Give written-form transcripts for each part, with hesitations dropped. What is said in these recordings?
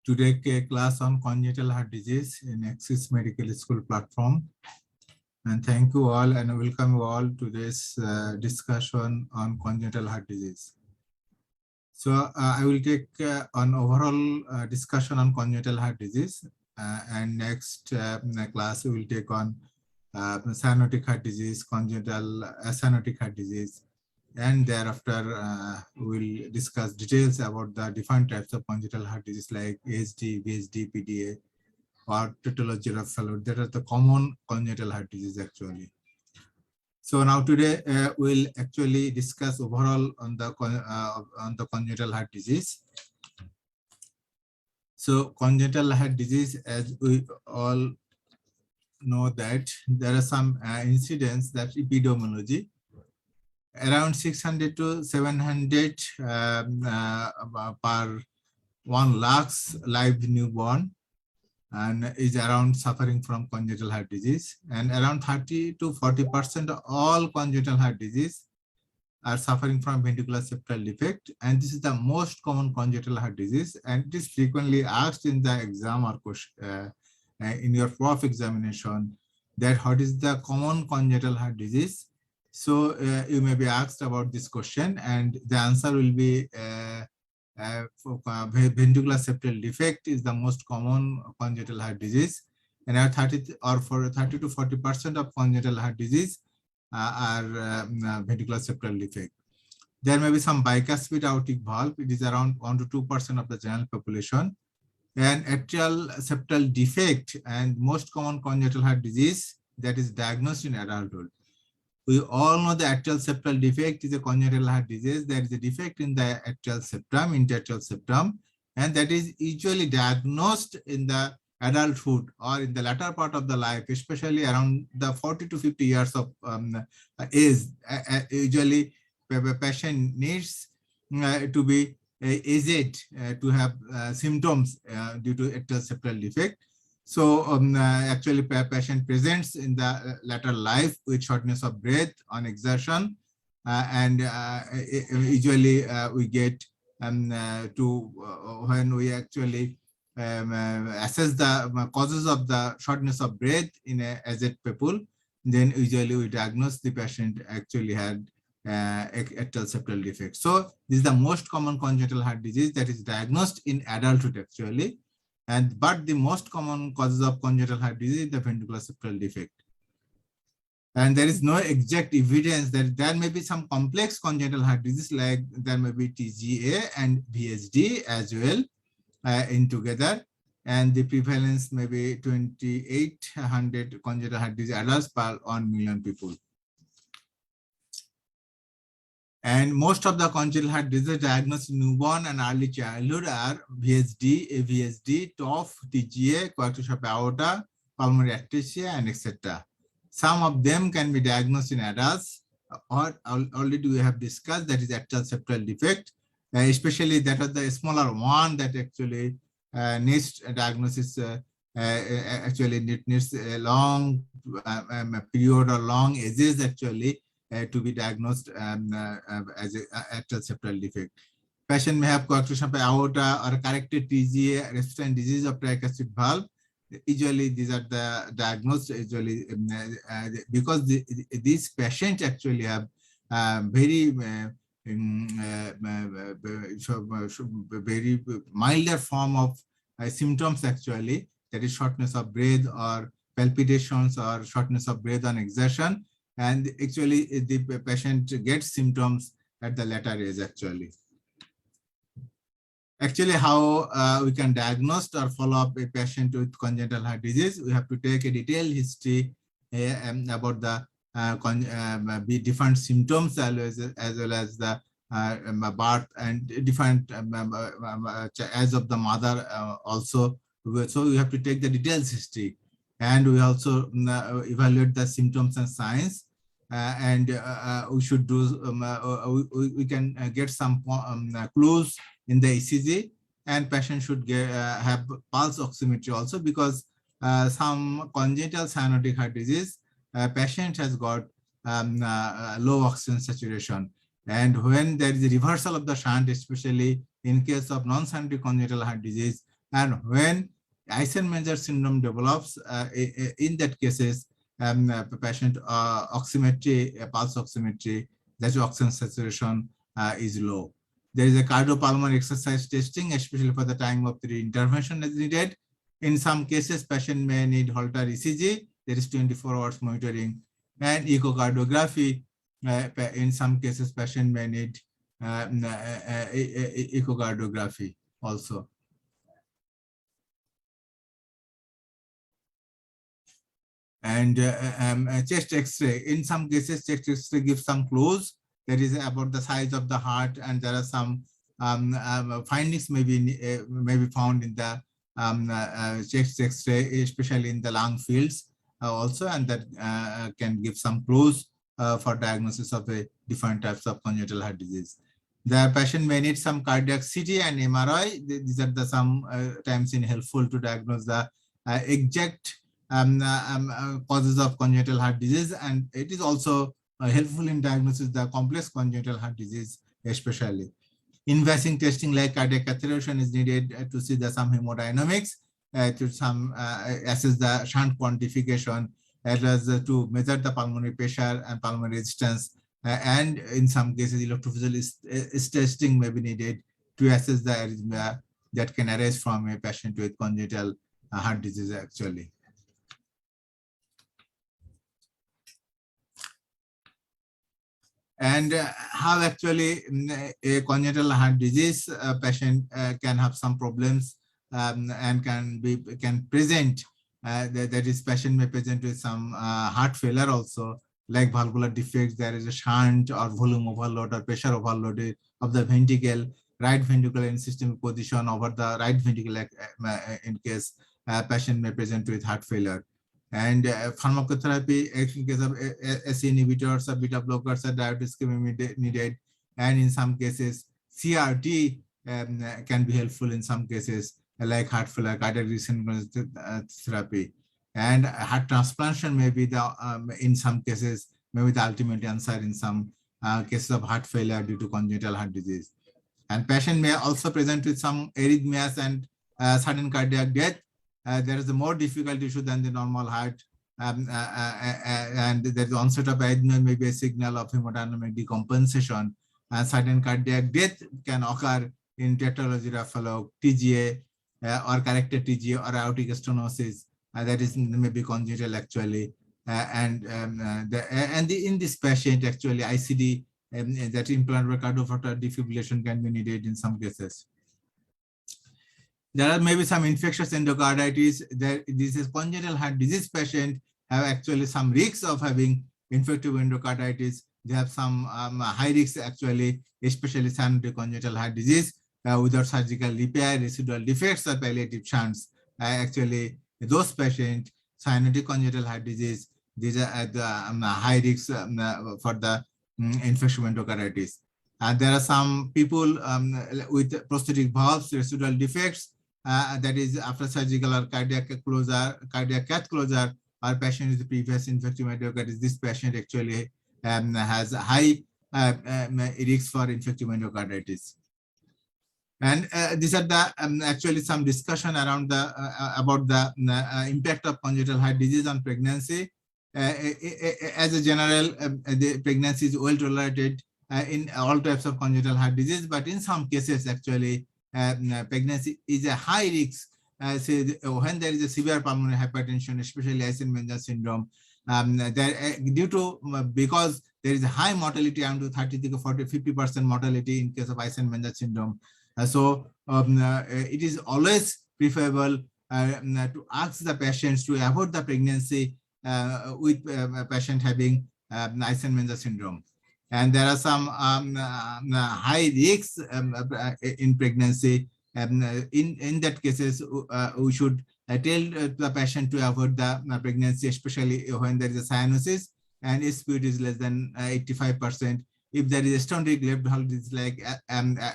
Today a class on congenital heart disease in Axis Medical School platform. And thank you all and welcome you all to this discussion on congenital heart disease. So I will take an overall discussion on congenital heart disease and next class we will take on cyanotic heart disease, congenital cyanotic heart disease, and thereafter we'll discuss details about the different types of congenital heart disease like ASD, VSD, PDA, or tautology of fallot. That are the common congenital heart disease actually. So now today we'll actually discuss overall on the congenital heart disease. So congenital heart disease, as we all know that there are some incidents that epidemiology. Around 600 to 700 per 1 lakhs live newborn and is around suffering from congenital heart disease, and around 30 to 40% of all congenital heart disease are suffering from ventricular septal defect, and this is the most common congenital heart disease, and it is frequently asked in the exam or question in your prof examination that what is the common congenital heart disease. So you may be asked about this question, and the answer will be ventricular septal defect is the most common congenital heart disease, and 30 to 40% of congenital heart disease are ventricular septal defect. There may be some bicuspid aortic valve. It is around 1 to 2% of the general population, and atrial septal defect and most common congenital heart disease that is diagnosed in adulthood. We all know the atrial septal defect is a congenital heart disease. There is a defect in the atrial septum, interatrial septum, and that is usually diagnosed in the adulthood or in the latter part of the life, especially around the 40 to 50 years of age. Usually, the patient needs to be aged to have symptoms due to atrial septal defect. So actually patient presents in the later life with shortness of breath on exertion, and usually we get when we actually assess the causes of the shortness of breath in a aged people, then usually we diagnose the patient actually had atrial septal defect. So this is the most common congenital heart disease that is diagnosed in adulthood actually. But the most common causes of congenital heart disease is the ventricular septal defect. And there is no exact evidence that there may be some complex congenital heart disease, like there may be TGA and VSD as well in together. And the prevalence may be 2,800 congenital heart disease adults per 1 million people. And most of the congenital heart disease diagnosed in newborn and early childhood are VSD, AVSD, TOF, TGA, coarctation of aorta, pulmonary atresia, and etc. Some of them can be diagnosed in adults, or already we have discussed, that is atrial septal defect, especially that is the smaller one that actually needs diagnosis. Actually, needs a long period or long ages actually. To be diagnosed as a atrial septal defect. Patient may have coarctation of aorta or corrected TGA, resistant disease of tricuspid valve. Usually these are the diagnosed usually because these patients actually have very milder form of symptoms actually, that is shortness of breath or palpitations or shortness of breath on exertion. And actually, the patient gets symptoms at the later age actually. Actually, how we can diagnose or follow up a patient with congenital heart disease, we have to take a detailed history about the different symptoms as well as the birth and different as of the mother also. So we have to take the detailed history. And we also evaluate the symptoms and signs, and we should do. We can get some clues in the ECG, and patient should have pulse oximetry also, because some congenital cyanotic heart disease, patient has got low oxygen saturation, and when there is a reversal of the shunt, especially in case of non-cyanotic congenital heart disease, And when Eisenmenger syndrome develops, in that cases, patient oximetry, pulse oximetry, that oxygen saturation is low. There is a cardiopulmonary exercise testing, especially for the time of the intervention is needed. In some cases, patient may need Holter ECG. There is 24 hours monitoring, and echocardiography. In some cases, patient may need echocardiography also. And chest X-ray. In some cases, chest X-ray gives some clues that is about the size of the heart, and there are some findings may be found in the chest X-ray, especially in the lung fields also, and that can give some clues for diagnosis of different types of congenital heart disease. The patient may need some cardiac CT and MRI. These are the times helpful to diagnose the exact causes of congenital heart disease, and it is also helpful in diagnosis the complex congenital heart disease, especially. Invasive testing like cardiac catheterization is needed to see some hemodynamics, to assess the shunt quantification, as well as to measure the pulmonary pressure and pulmonary resistance, and in some cases electrophysiological testing may be needed to assess the arrhythmia that can arise from a patient with congenital heart disease actually. And how actually a congenital heart disease patient can have some problems and can present, that is patient may present with some heart failure also, like valvular defects. There is a shunt or volume overload or pressure overload of the ventricle, right ventricle in systemic position over the right ventricle in case patient may present with heart failure. And pharmacotherapy, in case of SE inhibitors or beta blockers or diuretics may be needed. And in some cases, CRT can be helpful in some cases, like heart failure, cardiac resynchronous therapy. And heart transplantation may be in some cases, maybe the ultimate answer in some cases of heart failure due to congenital heart disease. And patient may also present with some arrhythmias and sudden cardiac death. There is a more difficult issue than the normal heart, and there is onset of arrhythmia may be a signal of hemodynamic decompensation, and sudden cardiac death can occur in tetralogy Raphael, TGA, or corrected TGA or aortic stenosis. That is maybe congenital actually, in this patient actually ICD, that implantable cardiovascular defibrillation can be needed in some cases. There are maybe some infectious endocarditis. This is congenital heart disease patient have actually some risks of having infective endocarditis. They have some high risks actually, especially cyanotic congenital heart disease without surgical repair, residual defects or palliative shunts. Actually, those patients, cyanotic congenital heart disease, these are at the high risks for the infective endocarditis. There are some people with prosthetic valves, residual defects, that is after surgical or cardiac cath closure, or patient with previous infective endocarditis. This patient actually has high risk for infective endocarditis. And these are the actually some discussion around the about the impact of congenital heart disease on pregnancy. As a general, the pregnancy is well tolerated in all types of congenital heart disease, but in some cases actually pregnancy is a high risk. When there is a severe pulmonary hypertension, especially Eisenmenger syndrome, because there is a high mortality, up to 30 to 50% mortality in case of Eisenmenger syndrome. It is always preferable to ask the patients to avoid the pregnancy with a patient having Eisenmenger syndrome. And there are some high risks in pregnancy. In that cases, we should tell the patient to avoid the pregnancy, especially when there is a cyanosis and SPUT is less than 85%. If there is a stenotic left heart disease like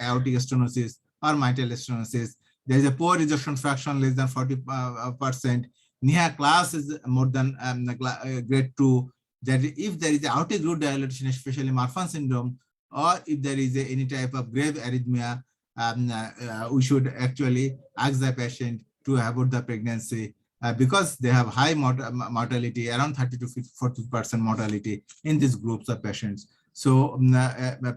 aortic stenosis or mitral stenosis, there is a poor ejection fraction less than 40%. NIHA class is more than grade 2. That if there is aortic root dilatation, especially Marfan syndrome, or if there is any type of grave arrhythmia, we should actually ask the patient to abort the pregnancy because they have high mortality, around 30 to 40% mortality in these groups of patients. So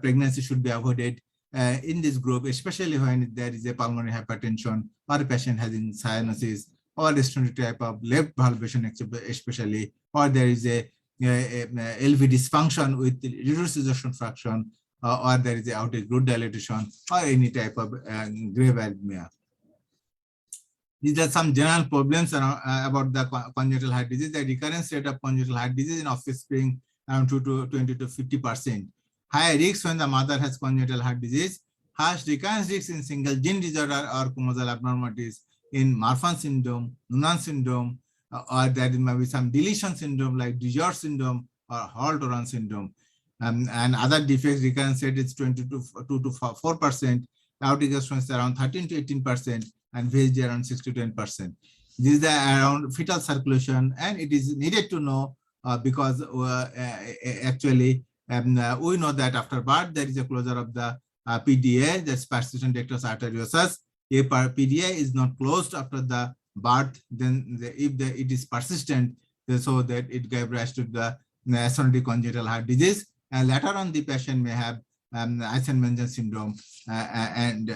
pregnancy should be avoided in this group, especially when there is a pulmonary hypertension or a patient having cyanosis or a stenotic type of left valvulation, especially, or there is a LV dysfunction with reduced ejection fraction, or there is a aortic root dilatation, or any type of grave arrhythmia. These are some general problems about the congenital heart disease. The recurrence rate of congenital heart disease in offspring around 20 to 50%. High risk when the mother has congenital heart disease. High recurrence risk in single gene disorder or chromosal abnormalities in Marfan syndrome, Noonan syndrome, or there may be some deletion syndrome like DiGeorge syndrome or Holt-Oram syndrome. And other defects recurrence rate is 2 to 4%. Aortic stenosis is around 13 to 18%, and VSD around 6 to 10%. This is around fetal circulation, and it is needed to know because actually we know that after birth there is a closure of the PDA, that's persistent rectus arteriosus. If PDA is not closed after the birth, then it is persistent, so that it gave rise to the stenotic congenital heart disease, and later on the patient may have Eisenmenger syndrome, and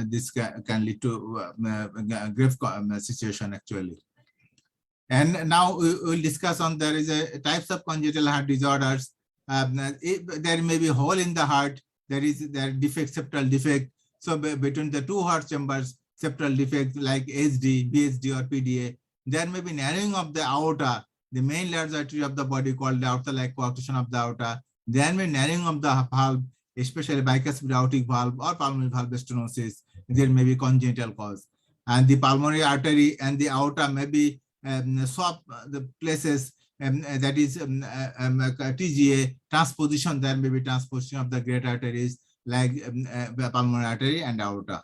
this can lead to grave situation actually. And now we will discuss on there is a types of congenital heart disorders. There may be a hole in the heart. There is defect, septal defect. So between the two heart chambers, septal defect like HD, BSD, or PDA, there may be narrowing of the aorta, the main large artery of the body called the aorta-like coarctation of the aorta. There may be narrowing of the valve, especially bicuspid aortic valve or pulmonary valve stenosis. There may be congenital cause, and the pulmonary artery and the aorta may be swap the places. That is TGA transposition. There may be transposition of the great arteries like pulmonary artery and aorta.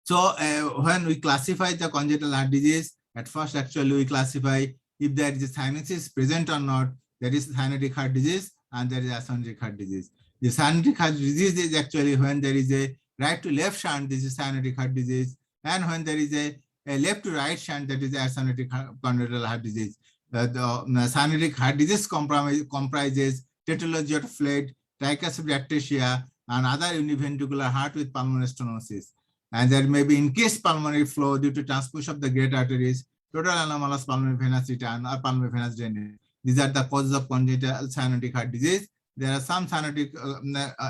So when we classify the congenital heart disease, at first actually we classify if there is a cyanosis present or not. There is cyanotic heart disease and there is acyanotic heart disease. The cyanotic heart disease is actually when there is a right to left shunt, this is cyanotic heart disease, and when there is a left to right shunt, that is acyanotic congenital heart disease. The cyanotic heart disease comprises tetralogy of flat, tricuspid atresia, and other univentricular heart with pulmonary stenosis. And there may be increased pulmonary flow due to transposition of the great arteries, total anomalous pulmonary venous return, or pulmonary venous drainage. These are the causes of congenital cyanotic heart disease. There are some cyanotic,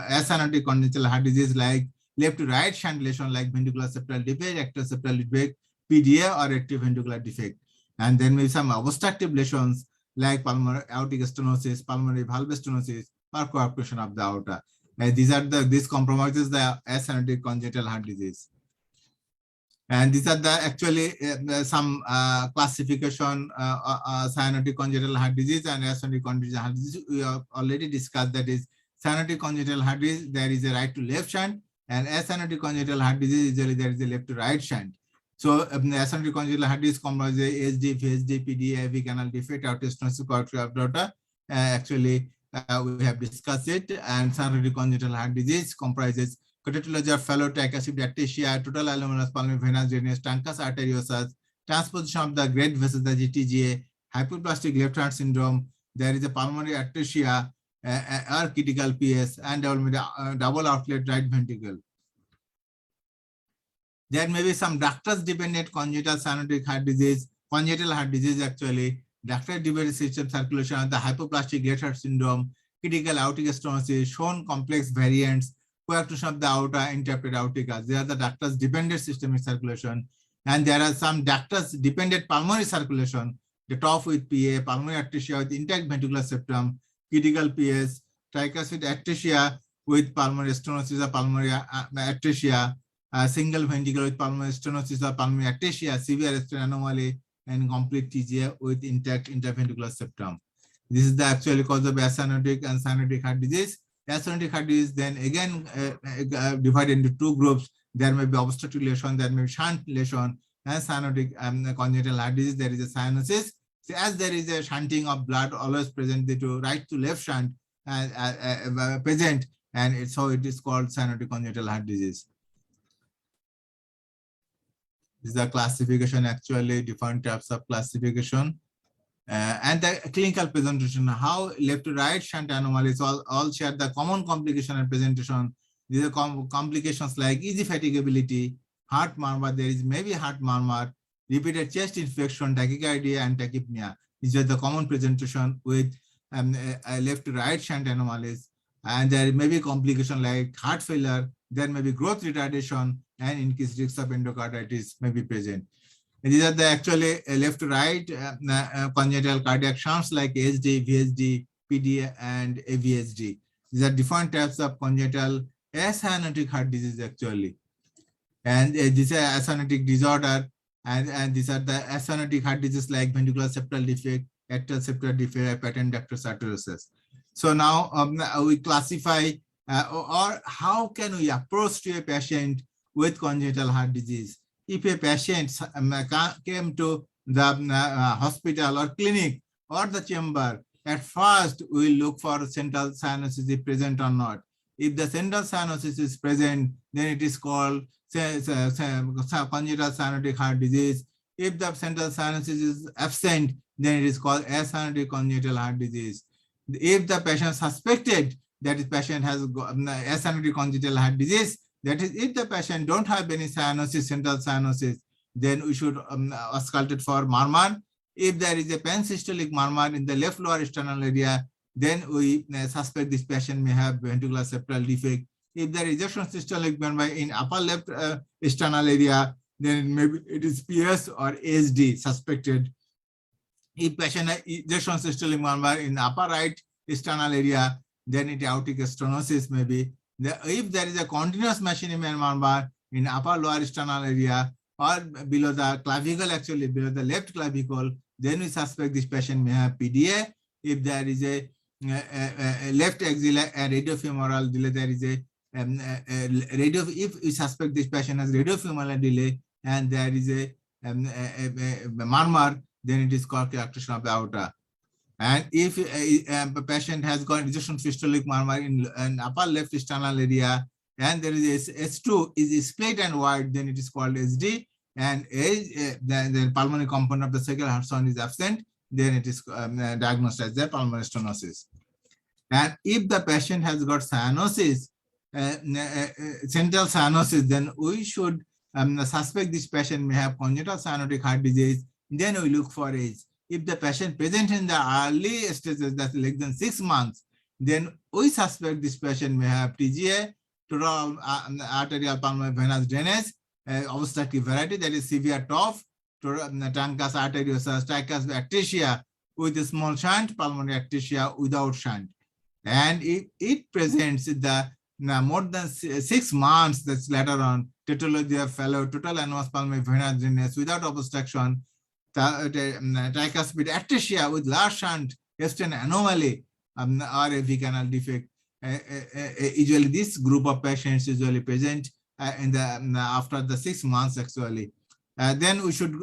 acyanotic congenital heart disease like left to right shunt lesion like ventricular septal defect, rectal septal defect, PDA, or retroventricular defect. And then may be some obstructive lesions like pulmonary aortic stenosis, pulmonary valve stenosis, or coarctation of the aorta. This compromises the acyanotic congenital heart disease. And these are the actually some classification cyanotic congenital heart disease and acyanotic congenital heart disease. We have already discussed that is cyanotic congenital heart disease, there is a right to left shunt, and acyanotic congenital heart disease, usually there is a left to right shunt. So acyanotic congenital heart disease comprises HD, VSD, PDA, AV canal defect, aortic stenosis, coarctation of the aorta. Actually, we have discussed it. And cyanotic congenital heart disease comprises tetralogy of fallow, tricuspid atresia, total anomalous pulmonary venous drainage, truncus arteriosus, transposition of the great vessels, the TGA, hypoplastic left heart syndrome. There is a pulmonary atresia or critical PS, and double outlet right ventricle. There may be some ductus-dependent congenital cyanotic heart disease, congenital heart disease actually, ductus-dependent system circulation of the hypoplastic left heart syndrome, critical aortic stenosis, shown complex variants, coarctation of the aorta, interrupted aortica. They are the ductus-dependent systemic circulation, and there are some ductus-dependent pulmonary circulation, the top with PA, pulmonary atresia with intact ventricular septum, critical PS, tricuspid atresia with pulmonary stenosis or pulmonary atresia, single ventricle with pulmonary stenosis or pulmonary atresia, severe respiratory anomaly, and complete TGA with intact interventricular septum. This is the actual cause of acyanotic and cyanotic heart disease. Acyanotic heart disease then again divided into two groups. There may be obstructive lesion, there may be shunt lesion, and cyanotic congenital heart disease. There is a cyanosis. So as there is a shunting of blood always present, the right to left shunt present, and it is called cyanotic congenital heart disease. This is the classification, actually different types of classification. And the clinical presentation, how left to right shunt anomalies all share the common complication and presentation. These are complications like easy fatigability, heart murmur, there is maybe heart murmur, repeated chest infection, tachycardia, and tachypnea. These are the common presentation with left to right shunt anomalies. And there may be complication like heart failure, there may be growth retardation, and increased risk of endocarditis may be present. And these are the actually left to right congenital cardiac shunts like ASD, VSD, PD, and AVSD. These are different types of congenital acyanotic heart disease actually. And this is acyanotic disorder, and these are the acyanotic heart disease like ventricular septal defect, atrial septal defect, patent ductus arteriosus. So now we classify or how can we approach to a patient with congenital heart disease? If a patient came to the hospital or clinic or the chamber, at first we look for central cyanosis is present or not. If the central cyanosis is present, then it is called congenital cyanotic heart disease. If the central cyanosis is absent, then it is called acyanotic congenital heart disease. If the patient suspected that his patient has acyanotic congenital heart disease, that is, if the patient don't have any cyanosis, central cyanosis, then we should auscultate for murmur. If there is a pansystolic murmur in the left lower sternal area, then we suspect this patient may have ventricular septal defect. If there is ejection systolic murmur in upper left sternal area, then maybe it is PS or ASD suspected. If patient has ejection systolic murmur in upper right sternal area, then it aortic stenosis may be. If there is a continuous machinima murmur in upper lower sternal area or below the clavicle, actually below the left clavicle, then we suspect this patient may have PDA. If there is a left axilla and radiofemoral delay, there is a if we suspect this patient has radiofemoral delay and there is a murmur, then it is called characterization of the aorta. And if a patient has got ejection systolic murmur in upper left sternal area and there is S2 is split and wide, then it is called SD. And the pulmonary component of the sacral heart sound is absent, then it is diagnosed as the pulmonary stenosis. And if the patient has got cyanosis, central cyanosis, then we should suspect this patient may have congenital cyanotic heart disease. Then we look for age. If the patient present in the early stages, that's less than 6 months, then we suspect this patient may have TGA, total arterial pulmonary venous drainage, obstructive variety, that is severe TOF, truncus arteriosus, tricuspid ectasia with a small shunt, pulmonary ectasia without shunt. And if it presents the more than 6 months, that's later on, tetralogy of fellow, total annulus pulmonary venous drainage without obstruction, tricuspid ectasia with large shunt, Western anomaly, or a V-canal defect. Usually, this group of patients usually present in the after the 6 months actually. Then we should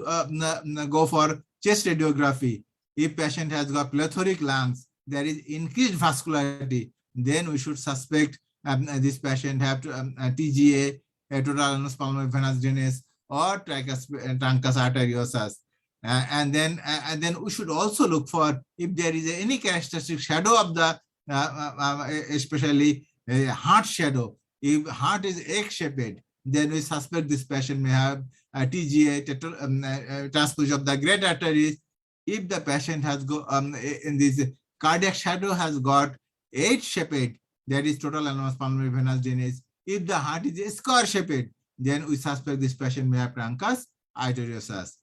go for chest radiography. If patient has got plethoric lungs, there is increased vascularity, then we should suspect this patient have TGA, total annulus pulmonary venous drainage, or truncus arteriosus. And then we should also look for if there is any characteristic shadow of the especially heart shadow. If heart is egg-shaped, then we suspect this patient may have TGA, transposition of the great arteries. If the patient has got in this cardiac shadow has got H-shaped, that is total annulus pulmonary venous drainage. If the heart is square-shaped, then we suspect this patient may have truncus arteriosus.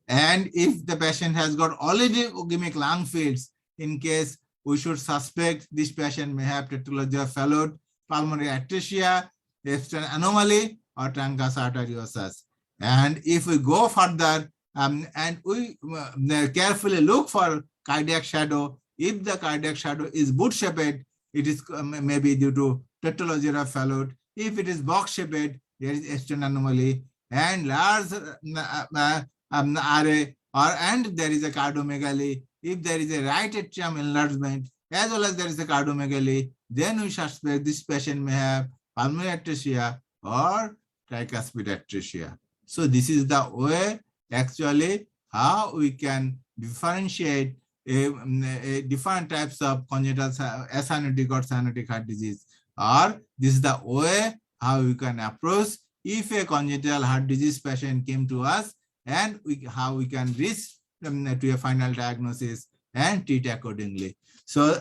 And if the patient has got oligogemic lung fields, in case we should suspect this patient may have tetralogy of Fallot, pulmonary ectasia, Western anomaly, or truncus arteriosus. And if we go further and we carefully look for cardiac shadow, if the cardiac shadow is boot-shaped, it is maybe due to tetralogy of Fallot. If it is box-shaped, there is Western anomaly, and large array, and there is a cardiomegaly. If there is a right atrium enlargement, as well as there is a cardiomegaly, then we suspect this patient may have pulmonary atresia or tricuspid atresia. So this is the way actually how we can differentiate different types of congenital acyanotic or cyanotic heart disease, or this is the way how we can approach if a congenital heart disease patient came to us, and how we can reach to a final diagnosis and treat accordingly. So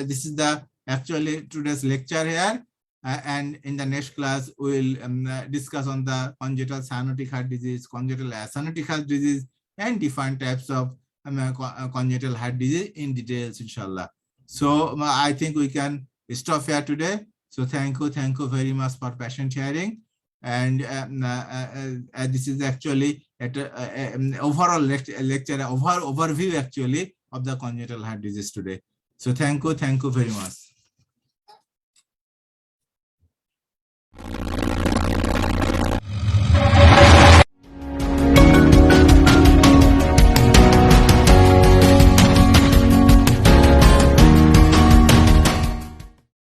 this is the actually today's lecture here, and in the next class we will discuss on the congenital cyanotic heart disease, congenital acyanotic heart disease, and different types of congenital heart disease in details, inshallah. So I think we can stop here today. So thank you very much for patient hearing. And this is actually an overall lecture overview actually of the congenital heart disease today. So thank you very much.